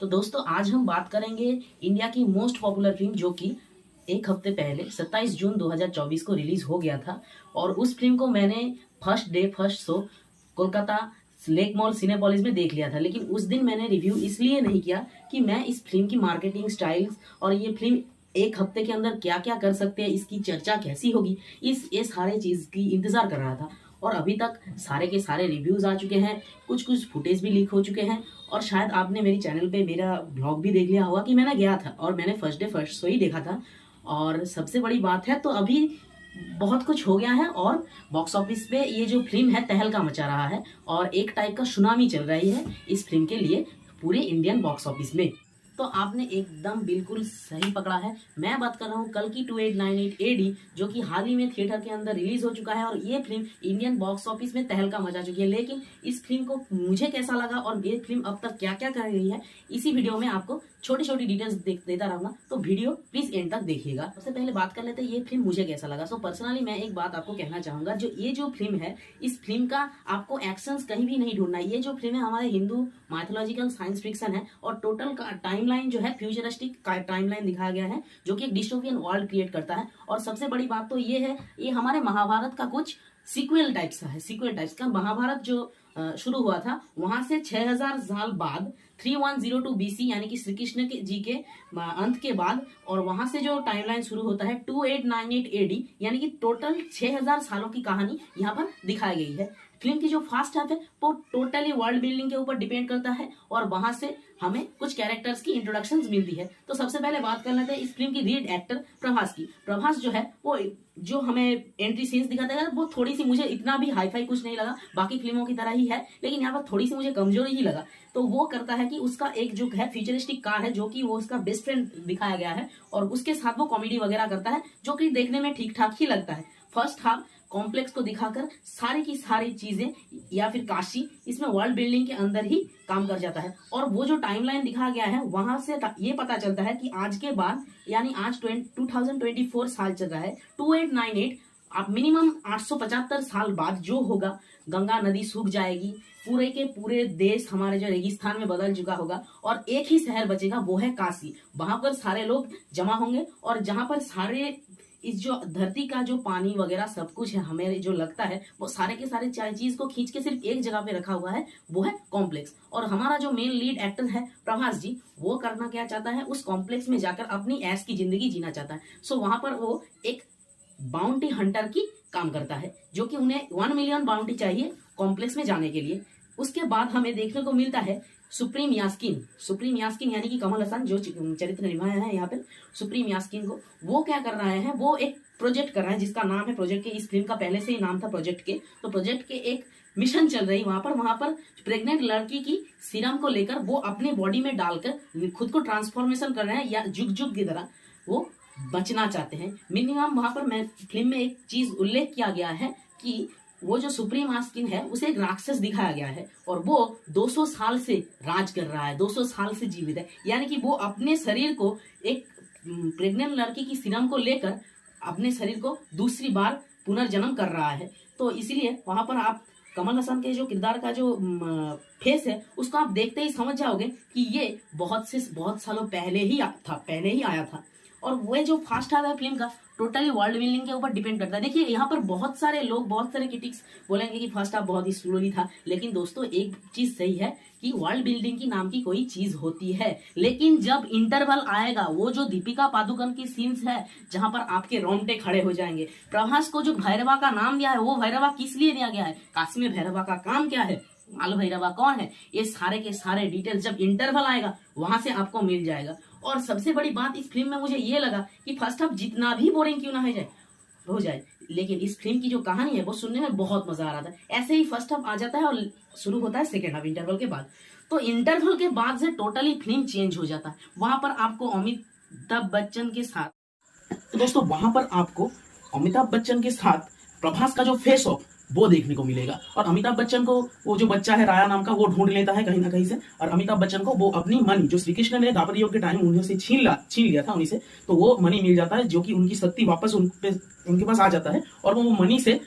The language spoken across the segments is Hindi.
तो दोस्तों आज हम बात करेंगे इंडिया की मोस्ट पॉपुलर फिल्म जो कि एक हफ्ते पहले 27 जून 2024 को रिलीज हो गया था। और उस फिल्म को मैंने first day first show Kolkata lake mall Cinepolis में देख लिया था। लेकिन उस दिन मैंने रिव्यू इसलिए नहीं किया कि मैं इस फिल्म की मार्केटिंग स्टाइल्स और ये फिल्म एक हफ्ते के अंदर क्या क्या कर सकते हैं, इसकी चर्चा कैसी होगी, ये सारे चीज की इंतजार कर रहा था। और अभी तक सारे के सारे रिव्यूज आ चुके हैं, कुछ कुछ फुटेज भी लीक हो चुके हैं। और शायद आपने मेरी चैनल पे मेरा ब्लॉग भी देख लिया होगा कि मैंने गया था और मैंने फर्स्ट डे फर्स्ट शो ही देखा था। और सबसे बड़ी बात है तो अभी बहुत कुछ हो गया है और बॉक्स ऑफिस पे ये जो फिल्म है तहलका मचा रहा है और एक टाइप का सुनामी चल रही है इस फिल्म के लिए पूरे इंडियन बॉक्स ऑफिस में। तो आपने एकदम बिल्कुल सही पकड़ा है, मैं बात कर रहा हूँ कल की 2898 एडी जो कि हाल ही में थिएटर के अंदर रिलीज हो चुका है। और ये फिल्म इंडियन बॉक्स ऑफिस में तहलका मचा चुकी है। लेकिन इस फिल्म को मुझे कैसा लगा और ये फिल्म अब तक क्या क्या कर रही है, इसी वीडियो में आपको छोटी छोटी डिटेल्स देता रहूंगा। तो वीडियो प्लीज एंड तक देखिएगा। सबसे पहले बात कर लेते हैं ये फिल्म मुझे कैसा लगा। सो पर्सनली मैं एक बात आपको कहना चाहूंगा, जो फिल्म है इस फिल्म का आपको एक्शंस कहीं भी नहीं ढूंढना है। ये जो फिल्म है हमारे हिंदू माइथोलॉजिकल साइंस फिक्शन है और टोटल टाइमलाइन जो है फ्यूचरिस्टिक टाइमलाइन दिखाया गया है जो कि एक डिस्टोपियन वर्ल्ड क्रिएट करता है। और सबसे बड़ी बात तो ये है, ये हमारे महाभारत का कुछ सीक्वल टाइप्स का है। सीक्वल टाइप्स का महाभारत जो शुरू हुआ था वहां से 6000 साल बाद 3102 बीसी यानी कि श्री कृष्ण जी के अंत के बाद, और वहां से जो टाइमलाइन शुरू होता है 2898 एडी यानी कि टोटल 6000 सालों की कहानी यहाँ पर दिखाई गई है। फिल्म की जो फर्स्ट हाफ है वो टोटली वर्ल्ड बिल्डिंग के ऊपर डिपेंड करता है और वहां से हमें कुछ कैरेक्टर्स की इंट्रोडक्शन मिलती है। तो सबसे पहले बात कर लेते हैं इस फिल्म की लीड एक्टर प्रभास की। प्रभास जो है वो जो हमें एंट्री सीन्स दिखाता है वो थोड़ी सी मुझे इतना भी हाईफाई कुछ नहीं लगा, बाकी फिल्मों की तरह ही है, लेकिन यहाँ पर थोड़ी सी मुझे कमजोरी ही लगा। तो वो करता है कि उसका एक जो है फ्यूचरिस्टिक कार है जो कि वो उसका बेस्ट फ्रेंड दिखाया गया है और उसके साथ वो कॉमेडी वगैरह करता है जो कि देखने में ठीक ठाक ही लगता है। फर्स्ट हाफ कॉम्प्लेक्स को दिखाकर सारी की सारी चीजें या फिर काशी इसमें वर्ल्ड बिल्डिंग के अंदर ही काम कर जाता है। और वो जो टाइमलाइन दिखाया गया है वहां से ये पता चलता है कि आज के बाद यानी आज 2024 साल चल रहा है 2898, आप मिनिमम 875 साल बाद जो होगा, गंगा नदी सूख जाएगी, पूरे के पूरे देश हमारे जो रेगिस्तान में बदल चुका होगा और एक ही शहर बचेगा वो है काशी। वहां पर सारे लोग जमा होंगे और जहां पर सारे इस जो धरती का जो पानी वगैरह सब कुछ है हमें जो लगता है वो सारे के सारे चीज को खींच के सिर्फ एक जगह पे रखा हुआ है, वो है कॉम्प्लेक्स। और हमारा जो मेन लीड एक्टर है प्रभास जी, वो करना क्या चाहता है, उस कॉम्प्लेक्स में जाकर अपनी ऐश की जिंदगी जीना चाहता है। सो वहां पर वो एक बाउंटी हंटर की काम करता है जो कि उन्हें 1 मिलियन बाउंटी चाहिए कॉम्प्लेक्स में जाने के लिए। उसके बाद हमें देखने को मिलता है सुप्रीम यास्किन यानी कि कमल हसन जो चरित्र निभाया है यहाँ पे सुप्रीम यास्किन को, वो क्या कर रहे हैं, वो एक प्रोजेक्ट कर रहे हैं जिसका नाम है प्रोजेक्ट के। इस फिल्म का पहले से ही नाम था प्रोजेक्ट के। तो प्रोजेक्ट के एक मिशन चल रही वहां पर प्रेग्नेंट लड़की की सीरम को लेकर वो अपनी बॉडी में डालकर खुद को ट्रांसफॉर्मेशन कर रहे हैं या जुग की तरह वो बचना चाहते हैं। मिनिमम वहां पर मैं फिल्म में एक चीज उल्लेख किया गया है कि वो जो सुप्रीम आस्किन है उसे एक राक्षस दिखाया गया है और वो 200 साल से राज कर रहा है, 200 साल से जीवित है। यानी कि वो अपने शरीर को एक प्रेग्नेंट लड़की की सीरम को लेकर अपने शरीर को दूसरी बार पुनर्जन्म कर रहा है। तो इसीलिए वहां पर आप कमल हसन के जो किरदार का जो फेस है उसको आप देखते ही समझ जाओगे कि ये बहुत सालों पहले ही आया था। और वो जो फास्ट हाफ है फिल्म का टोटली वर्ल्ड बिल्डिंग के ऊपर डिपेंड करता है। देखिए यहाँ पर बहुत सारे लोग, बहुत सारे क्रिटिक्स बोलेंगे कि फर्स्ट हाफ बहुत ही स्लोली था, लेकिन दोस्तों एक चीज सही है कि वर्ल्ड बिल्डिंग की नाम की कोई चीज होती है, लेकिन जब इंटरवल आएगा, वो जो दीपिका पादुकोण की सीन्स है जहां पर आपके रोंगटे खड़े हो जाएंगे। प्रभास को जो भैरवा का नाम दिया है वो भैरवा किस लिए दिया गया है, काशी में भैरवा का काम क्या है, माल भैरवा कौन है, ये सारे के सारे डिटेल्स जब इंटरवल आएगा वहां से आपको मिल जाएगा। और सबसे बड़ी बात इस फिल्म में मुझे ये लगा कि फर्स्ट हाफ जितना भी बोरिंग क्यों ना हो जाए, लेकिन इस फिल्म की जो कहानी है वो सुनने में बहुत मजा आ रहा था। ऐसे ही फर्स्ट हाफ आ जाता है और शुरू होता है सेकेंड हाफ इंटरवल के बाद। तो इंटरवल के बाद से टोटली फिल्म चेंज हो जाता है। वहां पर आपको अमिताभ बच्चन के साथ तो दोस्तों वहां पर आपको अमिताभ बच्चन के साथ प्रभास का जो फेस ऑफ वो देखने को मिलेगा। और अमिताभ बच्चन को वो जो बच्चा है राया नाम का वो ढूंढ लेता है कहीं ना कहीं से, और अमिताभ बच्चन को वो अपनी मनी जो श्री कृष्ण ने द्वापर युग के टाइम उन्हें से छीन लिया था उन्हीं से, तो वो मनी मिल जाता है जो कि उनकी शक्ति वापस उनके पास आ जाता है। और वो मनी से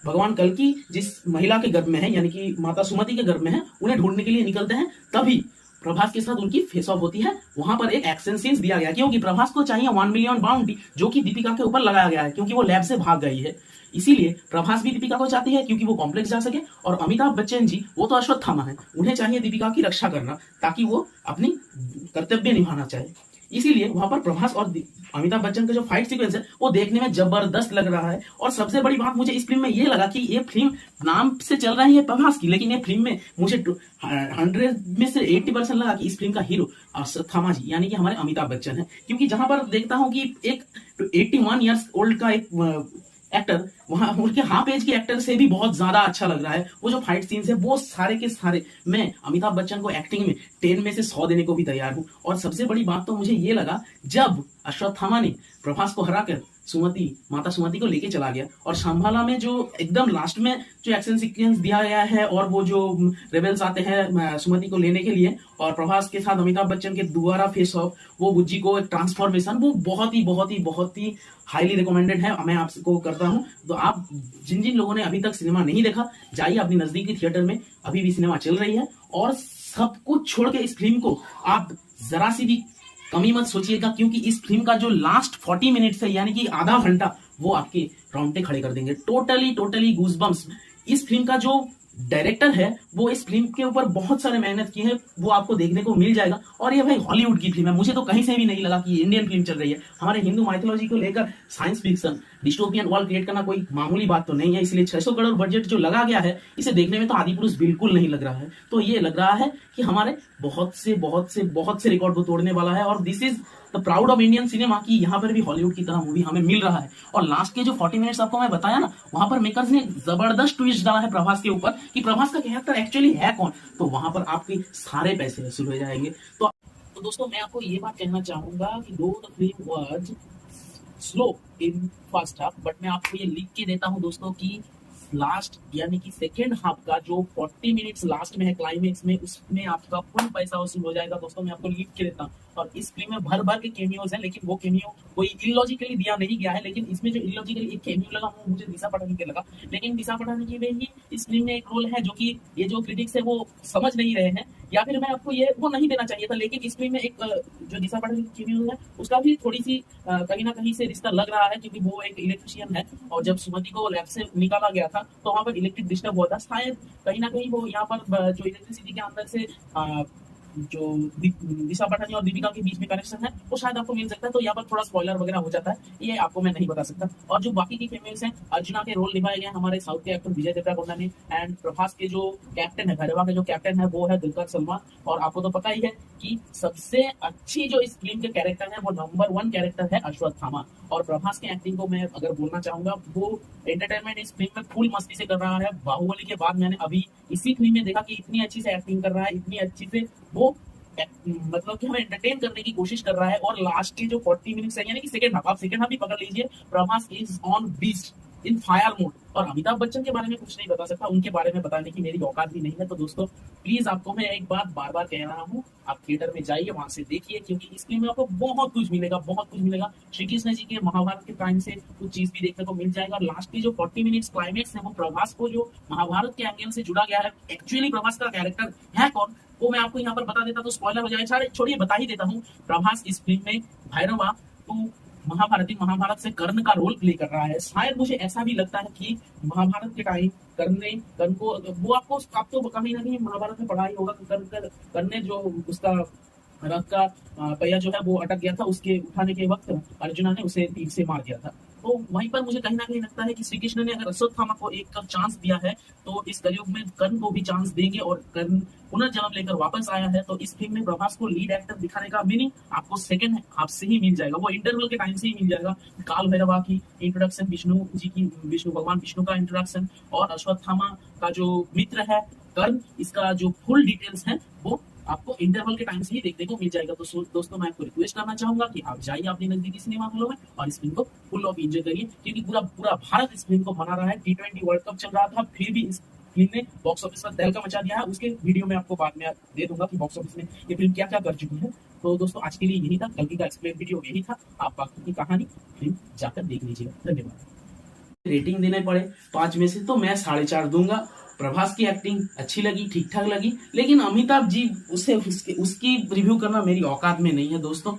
भगवान कल्कि जिस महिला के गर्भ में है यानी कि माता सुमति के गर्भ में है उन्हें ढूंढने के लिए निकलते हैं। तभी प्रभास के साथ उनकी फेस ऑफ होती है। वहां पर एक एक्शन सीन्स दिया गया क्योंकि प्रभास को चाहिए 1 मिलियन बाउंड्री, जो कि दीपिका के ऊपर लगाया गया है क्योंकि वो लैब से भाग गई है। इसीलिए प्रभास भी दीपिका को चाहती है क्योंकि वो कॉम्प्लेक्स जा सके, और अमिताभ बच्चन जी वो तो अश्वत्थामा है, उन्हें चाहिए दीपिका की रक्षा करना ताकि वो अपनी कर्तव्य निभाना चाहे। इसीलिए वहां पर प्रभास और अमिताभ बच्चन का जो फाइट सीक्वेंस है वो देखने में जबरदस्त लग रहा है। और सबसे बड़ी बात मुझे इस फिल्म में ये लगा कि ये फिल्म नाम से चल रही है प्रभास की, लेकिन ये फिल्म में मुझे 100 में से 80% लगा कि इस फिल्म का हीरो अश्वत्थामा जी यानी कि हमारे अमिताभ बच्चन है। क्योंकि जहां पर देखता हूं कि एक 81 ईयर्स ओल्ड का एक एक्टर वहां उनके हाफ एज के एक्टर से भी बहुत ज्यादा अच्छा लग रहा है। वो जो फाइट सीन्स है वो सारे के सारे, मैं अमिताभ बच्चन को एक्टिंग में 10 में से 100 देने को भी तैयार हूं। और सबसे बड़ी बात तो मुझे ये लगा जब अश्वत्थामा ने प्रभास को हराकर माता सुमति को लेके चला गया, और शंभाला में जो एकदम लास्ट में जो एक्शन सीक्वेंस दिया गया है और वो जो रेबल्स आते हैं सुमति को लेने के लिए और प्रभास के साथ अमिताभ बच्चन के दोबारा फेस ऑफ, वो बुज्जी को एक ट्रांसफॉर्मेशन, वो बहुत ही हाईली रिकमेंडेड है, मैं आपको करता हूं। तो आप जिन जिन लोगों ने अभी तक सिनेमा नहीं देखा, जाइए अपनी नजदीकी थिएटर में, अभी भी सिनेमा चल रही है। और सब कुछ छोड़ के इस फिल्म को आप जरा सी भी कमी मत सोचिएगा, क्योंकि इस फिल्म का जो लास्ट 40 मिनट्स है यानी कि आधा घंटा, वो आपके रोंगटे खड़े कर देंगे। Totally goosebumps. इस फिल्म का जो डायरेक्टर है वो इस फिल्म के ऊपर बहुत सारे मेहनत की है, वो आपको देखने को मिल जाएगा। और ये भाई हॉलीवुड की फिल्म है, मुझे तो कहीं से भी नहीं लगा कि ये इंडियन फिल्म चल रही है। हमारे हिंदू माइथोलॉजी को लेकर science fiction dystopian world create करना कोई मामूली बात तो नहीं है, इसलिए 600 करोड़ बजट जो लगा गया है, इसे देखने में तो आदि पुरुष बिल्कुल नहीं लग रहा है। तो ये लग रहा है कि हमारे बहुत से रिकॉर्ड को तोड़ने वाला है। और this is the proud of Indian cinema कि यहाँ पर भी हॉलीवुड की तरह मूवी हमें मिल रहा है। और लास्ट के जो 40 मिनट्स आपको मैं बताया ना, वहां पर मेकर्स ने जबरदस्त ट्विस्ट डाला है प्रभास के ऊपर कि प्रभास का कैरेक्टर एक्चुअली है कौन। तो वहां पर आपके सारे पैसे वसूल हो जाएंगे। तो दोस्तों मैं आपको ये बात कहना चाहूंगा कि दो the film was slow in first half, but मैं आपको ये लिख के देता हूं दोस्तों कि लास्ट यानी कि सेकेंड हाफ का जो 40 मिनट्स लास्ट में है क्लाइमेक्स में, उसमें आपका फुल पैसा वसूल हो जाएगा दोस्तों, मैं आपको लिख के देता हूँ। और इस फिल्म में भर भर के केमियोज हैं, लेकिन वो केमियो कोई इलॉजिकली दिया नहीं गया है। लेकिन इसमें जो इलॉजिकली एक केमियो लगा वो मुझे दिशा पटानी के लगा, लेकिन दिशा पटानी की भी इस फिल्म में एक रोल है जो कि ये जो क्रिटिक्स है वो समझ नहीं रहे हैं, या फिर मैं आपको ये वो नहीं देना चाहिए था। लेकिन इस फिल्म में एक जो दिशा पटानी की केमियो है उसका भी थोड़ी सी कहीं ना कहीं से रिश्ता लग रहा है, क्योंकि वो एक इलेक्ट्रिशियन है और जब सुमति को लैब से निकाला गया था तो वहां पर इलेक्ट्रिक डिस्टर्ब हुआ था। शायद कहीं ना कहीं वो यहाँ पर जो इलेक्ट्रिसिटी के अंदर से जो दिशा पटानी और दीपिका के बीच में कनेक्शन है वो शायद आपको मिल सकता है। तो यहाँ पर थोड़ा स्पॉइलर वगैरह हो जाता है, ये आपको मैं नहीं बता सकता। और जो बाकी की फीमेल्स हैं, अर्जुना के रोल निभाए गए हमारे साउथ के एक्टर विजय देवरकोंडा ने, एंड प्रभास के जो कैप्टन है, भैरवा के जो कैप्टन है वो है दुलकर सलमान। और आपको तो पता ही है कि सबसे अच्छी जो इस फिल्म के कैरेक्टर है वो नंबर 1 कैरेक्टर है अश्वत्थामा। और प्रभास की एक्टिंग को मैं अगर बोलना चाहूंगा, वो एंटरटेनमेंट इस फिल्म में फुल मस्ती से कर रहा है। बाहुबली के बाद मैंने अभी इसी फिल्म में देखा कि इतनी अच्छी से एक्टिंग कर रहा है, इतनी अच्छी से वो मतलब कि हमें एंटरटेन करने की कोशिश कर रहा है। और लास्ट के जो 40 मिनट्स है यानी कि सेकंड हाफ, आप सेकंड हाफ भी पकड़ लीजिए, Prabhas is on beast in fire mode. और अमिताभ बच्चन के बारे में कुछ नहीं बता सकता, उनके बारे में बताने की मेरी औकात भी नहीं है। तो दोस्तों प्लीज आपको मैं एक बात बार बार कह रहा हूँ, आप थिएटर में जाइए, वहां से देखिए, क्योंकि इस फिल्म में आपको बहुत कुछ मिलेगा। श्री कृष्ण जी के महाभारत के टाइम से कुछ चीज भी देखने को मिल जाएगा। और लास्ट की जो 40 मिनट्स क्लाइमेक्स है वो प्रभास को जो महाभारत के एंगल से जुड़ा गया है, एक्चुअली प्रभास का कैरेक्टर है कौन वो मैं आपको यहाँ पर बता देता तो स्पॉइलर हो जाएगा। छोड़िए, बता ही देता हूँ। प्रभास इस फिल्म में भैरवा तो महाभारत से कर्ण का रोल प्ले कर रहा है। शायद मुझे ऐसा भी लगता है कि महाभारत के टाइम कर्ण को वो आपको आप तो कहीं ना कहीं महाभारत में पढ़ा ही होगा, कर्ण ने जो उसका रथ का पहिया जो है वो अटक गया था, उसके उठाने के वक्त अर्जुना ने उसे तीर से मार दिया था। तो वहीं पर मुझे कहीं ना कहीं लगता है कि श्री कृष्ण ने अगर अश्वत्थामा को एक चांस दिया है तो इस कलयुग में कर्ण को भी चांस देंगे, और कर्ण पुनर्जन्म लेकर वापस आया है। तो इस फिल्म में प्रभास को लीड एक्टर दिखाने का मीनिंग आपको सेकंड हाफ से ही मिल जाएगा, वो इंटरवल के टाइम से ही मिल जाएगा। काल भैरवा की इंट्रोडक्शन, विष्णु भगवान विष्णु का इंट्रोडक्शन, और अश्वत्थामा का जो मित्र है कर्ण, इसका जो फुल डिटेल्स है वो आपको इंटरवल के टाइम से ही देखने को मिल जाएगा। तो दोस्तों मैं आपको रिक्वेस्ट करना चाहूंगा कि आप जाइए अपने नजदीकी सिनेमा हॉलों में और इस फिल्म को फुल ऑफ एंजॉय करिए, क्योंकि पूरा भारत इस फिल्म को मना रहा है। T20 वर्ल्ड कप चल रहा था, फिर भी इस फिल्म ने बॉक्स ऑफिस पर तहलका मचा दिया है। उसके वीडियो में आपको बाद में दे दूंगा कि बॉक्स ऑफिस में ये फिल्म क्या क्या कर चुकी है। तो दोस्तों आज के लिए यही था, कल का एक्सप्लेन वीडियो यही था। आप बाकी की कहानी फिल्म जाकर देख लीजिएगा। धन्यवाद। रेटिंग देने पड़े 5 में से तो मैं 4.5 दूंगा। प्रभास की एक्टिंग अच्छी लगी, ठीक ठाक लगी, लेकिन अमिताभ जी उसकी रिव्यू करना मेरी औकात में नहीं है दोस्तों।